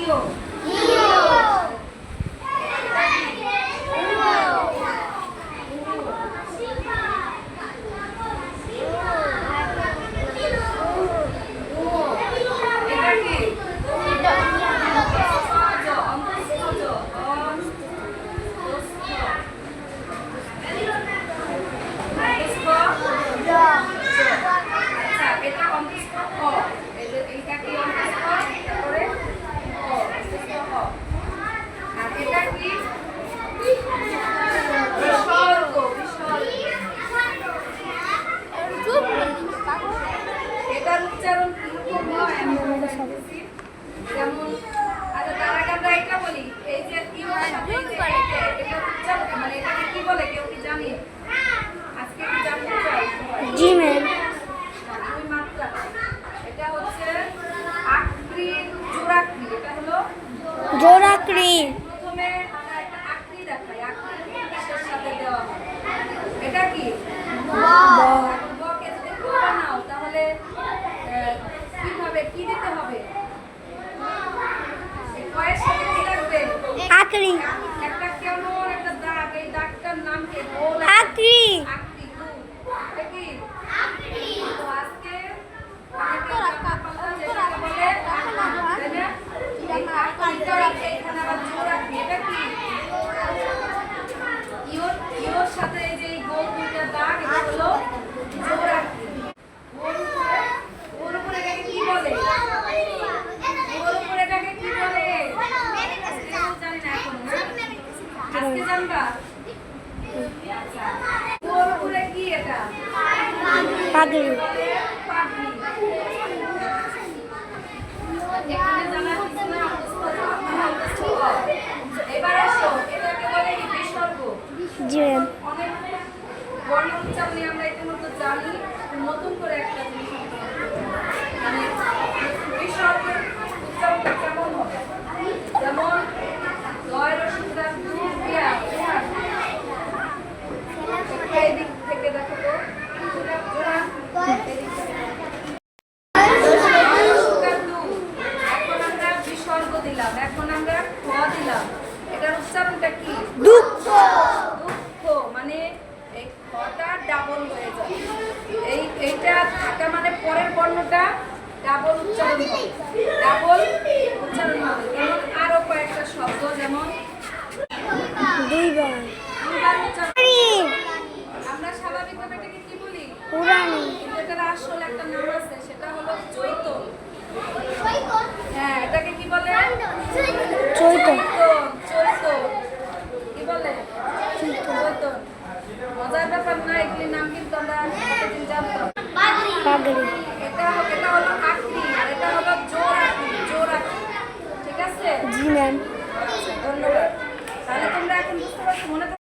ইও এটার উচ্চারণ কিরকম হয় আমি বলতেছি। যেমন আচ্ছা তার আগে আমরা এটা বলি, এই যে ইউর সাথে এই যে এটা উচ্চারণ মানে এটাকে কি বলে কেউ কি জানে? আজকে কি জানতে চাই? জি ম্যাম। দুই মাত্রা। এটা হচ্ছে আকৃতি জোড়াকৃতি। এটা হলো জোড়াকৃতি। প্রথমে আমরা একটা আকৃতি দেখাই, আকৃতি কিসের সাথে দেওয়া হয়? এটা কি বকে যদি ক বানাও তাহলে কিভাবে কি দিতে হবে? এই কয়ের সাথে কি লাগবে? আকৃতি। একটা কেমন একটা দাগ, এই দাগটার নাম কি? গোল আকৃতি। আকৃতি। এটা কি আকৃতি? তো আজকে অনেকে জানতে পারলাম যে এটাকে বলে আকৃতি, তাই না? এই আকৃতিটা এইখানে আবার জোড়াকৃতি। এটা কি ইওর সাথে এই যে গোল দুইটা দাগ, এটা হলো জোড়াকৃতি। ওর উপরে এটাকে কি বলে? ওর উপরে এটাকে কি বলে? জানি না এখন, আজকে জানবা। আচ্ছা, ওর উপরে কি এটা? পাগড়ি। পাগড়ি। এখানে জানা কিছু না, এবার আসো, এটাকে বলে কি বিসর্গ। জি ম্যাম। অনেক বর্ণ উচ্চারণে আমরা ইতিমধ্যে জানি, নতুন করে একটা জিনিস মানে বিসর্গের উচ্চারণটা কেমন হবে? যেমন লয় রসিকদার দুধ দিয়া এই দিক থেকে দেখো তো জোড়া এদিক থেকে। রসিকদার দুধ। এখন আমরা বিসর্গ দিলাম, এখন আমরা খ দিলাম। এটার উচ্চারণটা কি? দুঃখ। দুঃখ মানে এই খটা ডাবল হয়ে যায়। এইটা থাকা মানে পরের বর্ণটা ডাবল উচ্চারণ হবে, ডাবল উচ্চারণ হবে। যেমন আরো কয়েকটা শব্দ, যেমন দুইবার। দুইবার উচ্চারণ। আমরা স্বাভাবিকভাবে এটাকে কি বলি? পুরানি। কিন্তু এটার আসল একটা নাম আছে, সেটা হলো চৈতন। হ্যাঁ, এটাকে কি বলে? চৈতন। চৈতন। কি বলে? চৈতন। মজার ব্যাপার না, এগুলির নাম কিন্তু আমরা প্রতিদিন জানতাম। পাগড়ি। এটা হলো আকৃতি আর এটা হলো জোড়াকৃতি, জোড়াকৃতি। ঠিক আছে? জি ম্যাম। আচ্ছা, ধন্যবাদ। তাহলে তোমরা এখন বুঝতে পারছো, মনে